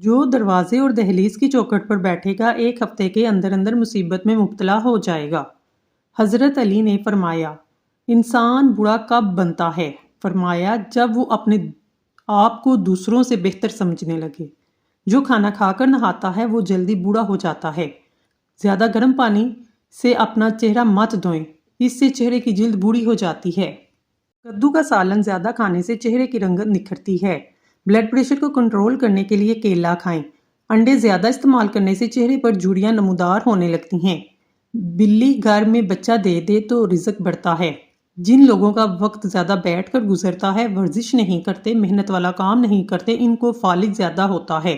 جو دروازے اور دہلیز کی چوکھٹ پر بیٹھے گا 1 ہفتے کے اندر اندر مصیبت میں مبتلا ہو جائے گا۔ حضرت علی نے فرمایا، انسان برا کب بنتا ہے؟ فرمایا، جب وہ اپنے آپ کو دوسروں سے بہتر سمجھنے لگے۔ جو کھانا کھا کر نہاتا ہے وہ جلدی بوڑھا ہو جاتا ہے۔ زیادہ گرم پانی سے اپنا چہرہ مت دھوئیں، اس سے چہرے کی جلد بوڑھی ہو جاتی ہے۔ کدو کا سالن زیادہ کھانے سے چہرے کی رنگت نکھرتی ہے۔ بلڈ پریشر کو کنٹرول کرنے کے لیے کیلا کھائیں۔ انڈے زیادہ استعمال کرنے سے چہرے پر جھریاں نمودار ہونے لگتی ہیں۔ بلی گھر میں بچہ دے دے تو رزق بڑھتا ہے۔ جن لوگوں کا وقت زیادہ بیٹھ کر گزرتا ہے، ورزش نہیں کرتے، محنت والا کام نہیں کرتے، ان کو فالج زیادہ ہوتا ہے۔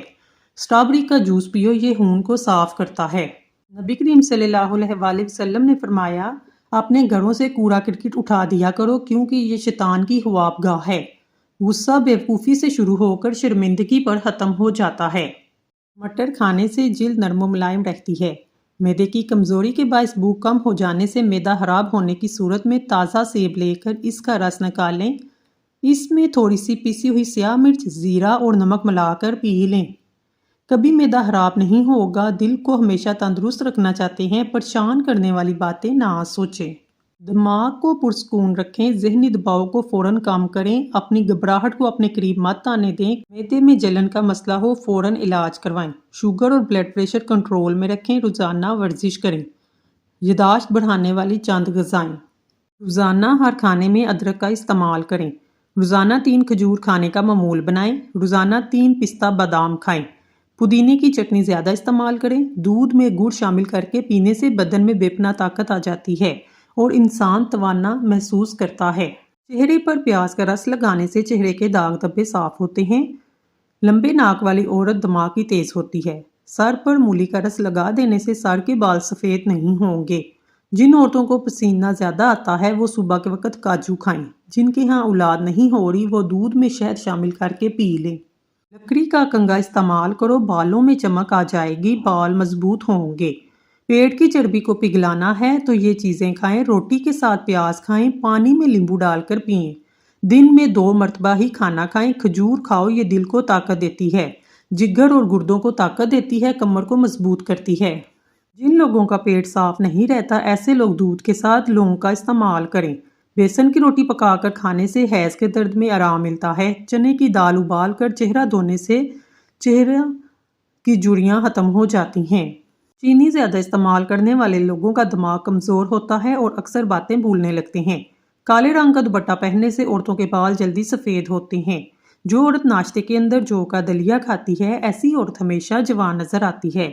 اسٹرابیری کا جوس پیو، یہ خون کو صاف کرتا ہے۔ نبی کریم صلی اللہ علیہ وآلہ وسلم نے فرمایا، اپنے گھروں سے کوڑا کرکٹ اٹھا دیا کرو کیونکہ یہ شیطان کی خواب گاہ ہے۔ غصہ بیوقوفی سے شروع ہو کر شرمندگی پر ختم ہو جاتا ہے۔ مٹر کھانے سے جلد نرم و ملائم رہتی ہے۔ معدے کی کمزوری کے باعث بھوک کم ہو جانے سے معدہ خراب ہونے کی صورت میں تازہ سیب لے کر اس کا رس نکالیں۔ اس میں تھوڑی سی پیسی ہوئی سیاہ مرچ، زیرہ اور نمک ملا کر پی لیں۔ کبھی معدہ خراب نہیں ہوگا۔ دل کو ہمیشہ تندرست رکھنا چاہتے ہیں، پریشان کرنے والی باتیں نہ سوچیں۔ دماغ کو پرسکون رکھیں، ذہنی دباؤ کو فوراً کم کریں، اپنی گھبراہٹ کو اپنے قریب مت آنے دیں۔ معدے میں جلن کا مسئلہ ہو فوراً علاج کروائیں۔ شوگر اور بلڈ پریشر کنٹرول میں رکھیں، روزانہ ورزش کریں۔ یادداشت بڑھانے والی چند غذائیں۔ روزانہ ہر کھانے میں ادرک کا استعمال کریں۔ روزانہ 3 کھجور کھانے کا معمول بنائیں۔ روزانہ 3 پستہ بادام کھائیں۔ پودینے کی چٹنی زیادہ استعمال کریں۔ دودھ میں گڑ شامل کر کے پینے سے بدن میں بے پناہ طاقت آ جاتی ہے اور انسان توانا محسوس کرتا ہے۔ چہرے پر پیاز کا رس لگانے سے چہرے کے داغ دھبے صاف ہوتے ہیں۔ لمبے ناک والی عورت دماغی تیز ہوتی ہے۔ سر پر مولی کا رس لگا دینے سے سر کے بال سفید نہیں ہوں گے۔ جن عورتوں کو پسینہ زیادہ آتا ہے وہ صبح کے وقت کاجو کھائیں۔ جن کے ہاں اولاد نہیں ہو رہی وہ دودھ میں شہد شامل کر کے پی لیں۔ لکڑی کا کنگھا استعمال کرو، بالوں میں چمک آ جائے گی، بال مضبوط ہوں گے۔ پیٹ کی چربی کو پگھلانا ہے تو یہ چیزیں کھائیں۔ روٹی کے ساتھ پیاز کھائیں، پانی میں لیمبو ڈال کر پئیں۔ دن میں 2 مرتبہ ہی کھانا کھائیں۔ کھجور کھاؤ، یہ دل کو طاقت دیتی ہے، جگر اور گردوں کو طاقت دیتی ہے، کمر کو مضبوط کرتی ہے۔ جن لوگوں کا پیٹ صاف نہیں رہتا ایسے لوگ دودھ کے ساتھ لونگ کا استعمال کریں۔ بیسن کی روٹی پکا کر کھانے سے حیض کے درد میں آرام ملتا ہے۔ چنے کی دال ابال کر چہرہ دھونے سے چہرہ کی جھریاں ختم ہو جاتی ہیں۔ چینی زیادہ استعمال کرنے والے لوگوں کا دماغ کمزور ہوتا ہے اور اکثر باتیں بھولنے لگتے ہیں۔ کالے رنگ کا دوپٹہ پہننے سے عورتوں کے بال جلدی سفید ہوتے ہیں۔ جو عورت ناشتے کے اندر جو کا دلیا کھاتی ہے ایسی عورت ہمیشہ جوان نظر آتی ہے۔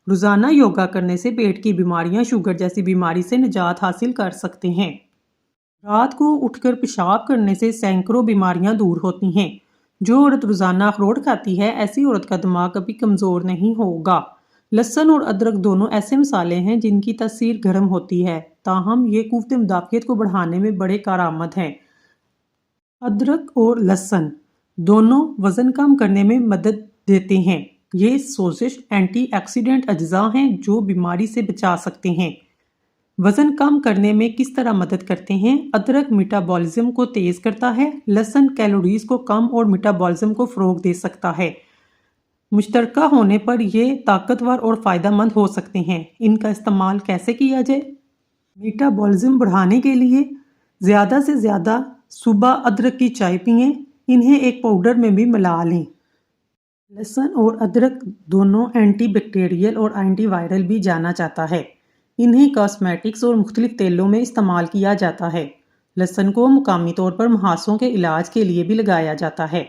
روزانہ یوگا کرنے سے پیٹ کی بیماریاں، شوگر جیسی بیماری سے نجات حاصل کر سکتے ہیں۔ رات کو اٹھ کر پیشاب کرنے سے سینکڑوں بیماریاں دور ہوتی ہیں۔ جو عورت روزانہ اخروٹ کھاتی ہے ایسی عورت کا دماغ کبھی کمزور نہیں ہوگا۔ لہسن اور ادرک دونوں ایسے مسالے ہیں جن کی تاثیر گرم ہوتی ہے، تاہم یہ قوت مدافعت کو بڑھانے میں بڑے کارآمد ہیں۔ ادرک اور لہسن دونوں وزن کم کرنے میں مدد دیتے ہیں۔ یہ سوزش اینٹی آکسیڈنٹ اجزاء ہیں جو بیماری سے بچا سکتے ہیں۔ وزن کم کرنے میں کس طرح مدد کرتے ہیں؟ ادرک میٹابولزم کو تیز کرتا ہے۔ لہسن کیلوریز کو کم اور میٹابولزم کو فروغ دے سکتا ہے۔ مشترکہ ہونے پر یہ طاقتور اور فائدہ مند ہو سکتے ہیں۔ ان کا استعمال کیسے کیا جائے؟ میٹابولزم بڑھانے کے لیے زیادہ سے زیادہ صبح ادرک کی چائے پئیں، انہیں ایک پاؤڈر میں بھی ملا لیں۔ لہسن اور ادرک دونوں اینٹی بیکٹیریل اور اینٹی وائرل بھی جانا جاتا ہے۔ انہیں کاسمیٹکس اور مختلف تیلوں میں استعمال کیا جاتا ہے۔ لہسن کو مقامی طور پر مہاسوں کے علاج کے لیے بھی لگایا جاتا ہے۔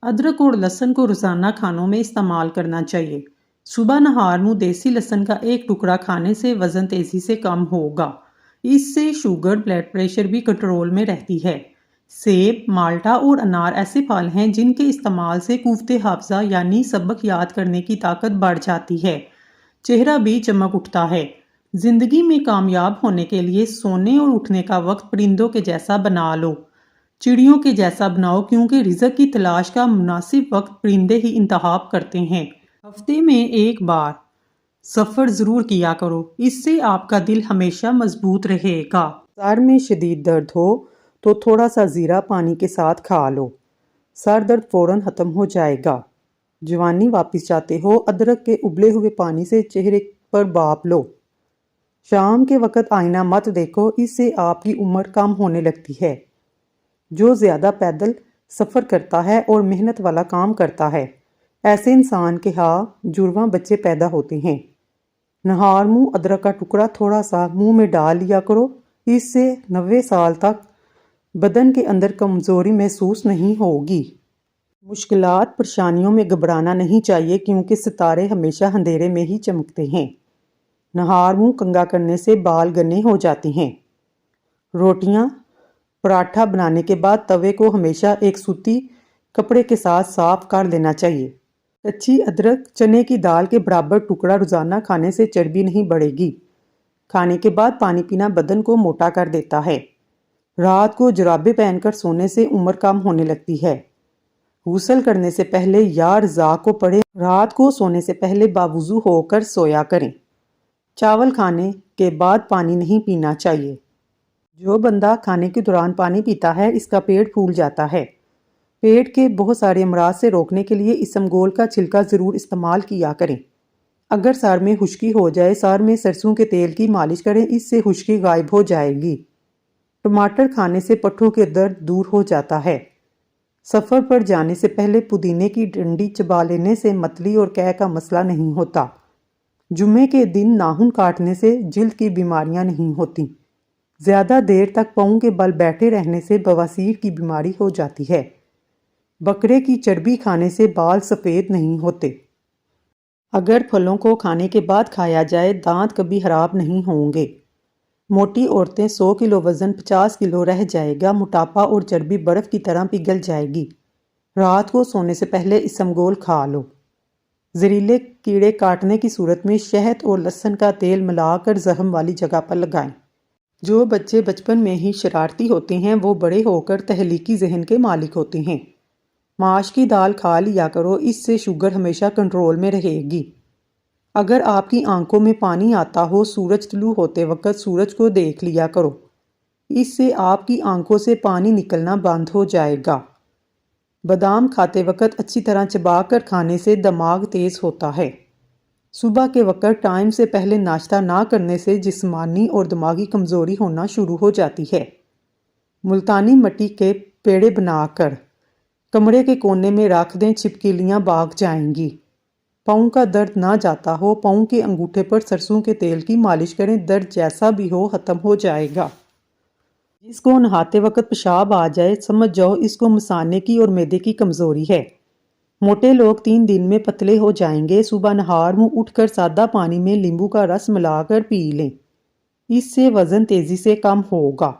ادرک اور لہسن کو روزانہ کھانوں میں استعمال کرنا چاہیے۔ صبح نہار منہ دیسی لہسن کا ایک ٹکڑا کھانے سے وزن تیزی سے کم ہوگا۔ اس سے شوگر، بلڈ پریشر بھی کنٹرول میں رہتی ہے۔ سیب، مالٹا اور انار ایسے پھل ہیں جن کے استعمال سے قوت حافظہ یعنی سبق یاد کرنے کی طاقت بڑھ جاتی ہے۔ چہرہ بھی چمک اٹھتا ہے۔ زندگی میں کامیاب ہونے کے لیے سونے اور اٹھنے کا وقت پرندوں کے جیسا بنا لو، چڑیوں کے جیسا بناؤ، کیونکہ رزق کی تلاش کا مناسب وقت پرندے ہی انتخاب کرتے ہیں۔ ہفتے میں 1 بار سفر ضرور کیا کرو، اس سے آپ کا دل ہمیشہ مضبوط رہے گا۔ سر میں شدید درد ہو تو تھوڑا سا زیرہ پانی کے ساتھ کھا لو، سر درد فوراً ختم ہو جائے گا۔ جوانی واپس چاہتے ہو؟ ادرک کے ابلے ہوئے پانی سے چہرے پر بھاپ لو۔ شام کے وقت آئینہ مت دیکھو، اس سے آپ کی عمر کم ہونے لگتی ہے۔ جو زیادہ پیدل سفر کرتا ہے اور محنت والا کام کرتا ہے، ایسے انسان کے ہاں جڑواں بچے پیدا ہوتے ہیں۔ نہار منہ ادرک کا ٹکڑا تھوڑا سا منہ میں ڈال لیا کرو، اس سے 90 سال تک بدن کے اندر کمزوری محسوس نہیں ہوگی۔ مشکلات پریشانیوں میں گھبرانا نہیں چاہیے، کیونکہ ستارے ہمیشہ اندھیرے میں ہی چمکتے ہیں۔ نہار منہ کنگھا کرنے سے بال گنے ہو جاتے ہیں۔ روٹیاں پراٹھا بنانے کے بعد توے کو ہمیشہ ایک سوتی کپڑے کے ساتھ صاف کر لینا چاہیے۔ کچی ادرک چنے کی دال کے برابر ٹکڑا روزانہ کھانے سے چربی نہیں بڑھے گی۔ کھانے کے بعد پانی پینا بدن کو موٹا کر دیتا ہے۔ رات کو جرابیں پہن کر سونے سے عمر کم ہونے لگتی ہے۔ غسل کرنے سے پہلے یا رضا کو پڑھیں، رات کو سونے سے پہلے باوضو ہو کر سویا کریں۔ چاول کھانے کے بعد پانی نہیں پینا چاہیے۔ جو بندہ کھانے کے دوران پانی پیتا ہے، اس کا پیٹ پھول جاتا ہے۔ پیٹ کے بہت سارے امراض سے روکنے کے لیے اسمگول کا چھلکا ضرور استعمال کیا کریں۔ اگر سر میں خشکی ہو جائے، سر میں سرسوں کے تیل کی مالش کریں، اس سے خشکی غائب ہو جائے گی۔ ٹماٹر کھانے سے پٹھوں کے درد دور ہو جاتا ہے۔ سفر پر جانے سے پہلے پودینے کی ڈنڈی چبا لینے سے متلی اور قے کا مسئلہ نہیں ہوتا۔ جمعے کے دن ناخن کاٹنے سے جلد کی بیماریاں نہیں ہوتی۔ زیادہ دیر تک پاؤں کے بل بیٹھے رہنے سے بواسیر کی بیماری ہو جاتی ہے۔ بکرے کی چربی کھانے سے بال سفید نہیں ہوتے۔ اگر پھلوں کو کھانے کے بعد کھایا جائے، دانت کبھی خراب نہیں ہوں گے۔ موٹی عورتیں 100 کلو وزن 50 کلو رہ جائے گا۔ موٹاپا اور چربی برف کی طرح پگھل جائے گی۔ رات کو سونے سے پہلے اسمگول کھا لو۔ زہریلے کیڑے کاٹنے کی صورت میں شہد اور لہسن کا تیل ملا کر زخم والی جگہ پر لگائیں۔ جو بچے بچپن میں ہی شرارتی ہوتے ہیں، وہ بڑے ہو کر تخلیقی ذہن کے مالک ہوتے ہیں۔ ماش کی دال کھا لیا کرو، اس سے شوگر ہمیشہ کنٹرول میں رہے گی۔ اگر آپ کی آنکھوں میں پانی آتا ہو، سورج طلوع ہوتے وقت سورج کو دیکھ لیا کرو، اس سے آپ کی آنکھوں سے پانی نکلنا بند ہو جائے گا۔ بادام کھاتے وقت اچھی طرح چبا کر کھانے سے دماغ تیز ہوتا ہے۔ صبح کے وقت ٹائم سے پہلے ناشتہ نہ کرنے سے جسمانی اور دماغی کمزوری ہونا شروع ہو جاتی ہے۔ ملتانی مٹی کے پیڑے بنا کر کمرے کے کونے میں رکھ دیں، چھپکلیاں بھاگ جائیں گی۔ پاؤں کا درد نہ جاتا ہو، پاؤں کے انگوٹھے پر سرسوں کے تیل کی مالش کریں، درد جیسا بھی ہو ختم ہو جائے گا۔ جس کو نہاتے وقت پیشاب آ جائے، سمجھ جاؤ اس کو مثانے کی اور معدے کی کمزوری ہے۔ موٹے لوگ 3 دن میں پتلے ہو جائیں گے۔ صبح نہار منہ اٹھ کر سادہ پانی میں لیمبو کا رس ملا کر پی لیں، اس سے وزن تیزی سے کم ہوگا۔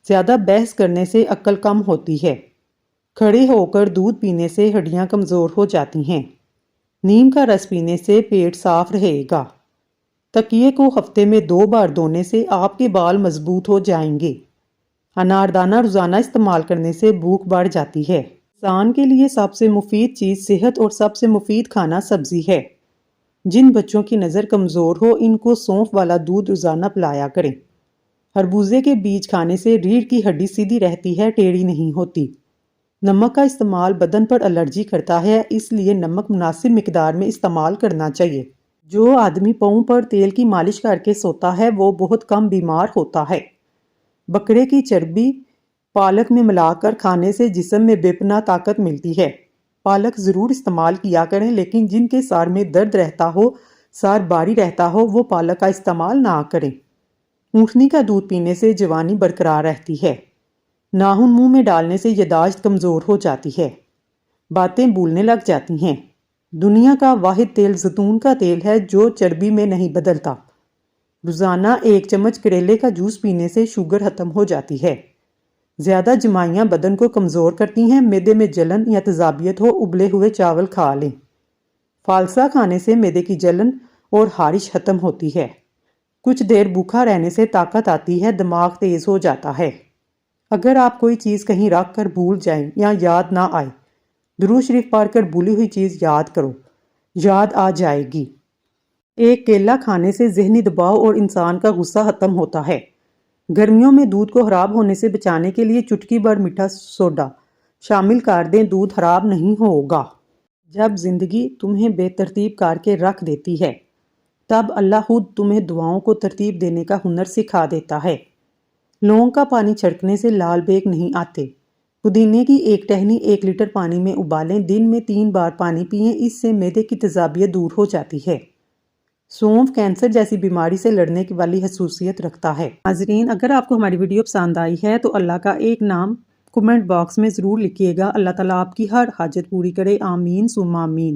زیادہ بحث کرنے سے عقل کم ہوتی ہے۔ کھڑے ہو کر دودھ پینے سے ہڈیاں کمزور ہو جاتی ہیں۔ نیم کا رس پینے سے پیٹ صاف رہے گا۔ تکیے کو ہفتے میں 2 بار دھونے سے آپ کے بال مضبوط ہو جائیں گے۔ اناردانہ روزانہ استعمال کرنے سے بھوک بڑھ جاتی ہے۔ انسان کے لیے سب سے مفید چیز صحت اور سب سے مفید کھانا سبزی ہے۔ جن بچوں کی نظر کمزور ہو، ان کو سونف والا دودھ روزانہ پلایا کریں۔ خربوزے کے بیج کھانے سے ریڑھ کی ہڈی سیدھی رہتی ہے، ٹیڑھی نہیں ہوتی۔ نمک کا استعمال بدن پر الرجی کرتا ہے، اس لیے نمک مناسب مقدار میں استعمال کرنا چاہیے۔ جو آدمی پاؤں پر تیل کی مالش کر کے سوتا ہے، وہ بہت کم بیمار ہوتا ہے۔ بکرے کی چربی پالک میں ملا کر کھانے سے جسم میں بے پناہ طاقت ملتی ہے۔ پالک ضرور استعمال کیا کریں، لیکن جن کے سر میں درد رہتا ہو، سر بھاری رہتا ہو، وہ پالک کا استعمال نہ کریں۔ اونٹنی کا دودھ پینے سے جوانی برقرار رہتی ہے۔ ناخن منہ میں ڈالنے سے یادداشت کمزور ہو جاتی ہے۔ باتیں بھولنے لگ جاتی ہیں۔ دنیا کا واحد تیل زیتون کا تیل ہے، جو چربی میں نہیں بدلتا۔ روزانہ 1 چمچ کریلے کا جوس پینے سے شوگر ختم ہو جاتی ہے۔ زیادہ جمائیاں بدن کو کمزور کرتی ہیں۔ معدے میں جلن یا تیزابیت ہو، ابلے ہوئے چاول کھا لیں۔ فالسا کھانے سے معدے کی جلن اور خارش ختم ہوتی ہے۔ کچھ دیر بھوکا رہنے سے طاقت آتی ہے، دماغ تیز ہو جاتا ہے۔ اگر آپ کوئی چیز کہیں رکھ کر بھول جائیں یا یاد نہ آئے، درود شریف پڑھ کر بھولی ہوئی چیز یاد کرو، یاد آ جائے گی۔ ایک کیلا کھانے سے ذہنی دباؤ اور انسان کا غصہ ختم ہوتا ہے۔ گرمیوں میں دودھ کو خراب ہونے سے بچانے کے لیے چٹکی بھر میٹھا سوڈا شامل کر دیں، دودھ خراب نہیں ہوگا۔ جب زندگی تمہیں بے ترتیب کر کے رکھ دیتی ہے تب اللہ خود تمہیں دعاؤں کو ترتیب دینے کا ہنر سکھا دیتا ہے۔ لونگ کا پانی چھڑکنے سے لال بیگ نہیں آتے۔ پودینے کی ایک ٹہنی 1 لیٹر پانی میں ابالیں، دن میں 3 بار پانی پئیں، اس سے معدے کی تیزابیت دور ہو جاتی ہے۔ سونف کینسر جیسی بیماری سے لڑنے والی خصوصیت رکھتا ہے۔ ناظرین، اگر آپ کو ہماری ویڈیو پسند آئی ہے تو اللہ کا ایک نام کمنٹ باکس میں ضرور لکھیے گا۔ اللہ تعالیٰ آپ کی ہر حاجت پوری کرے، آمین ثم آمین۔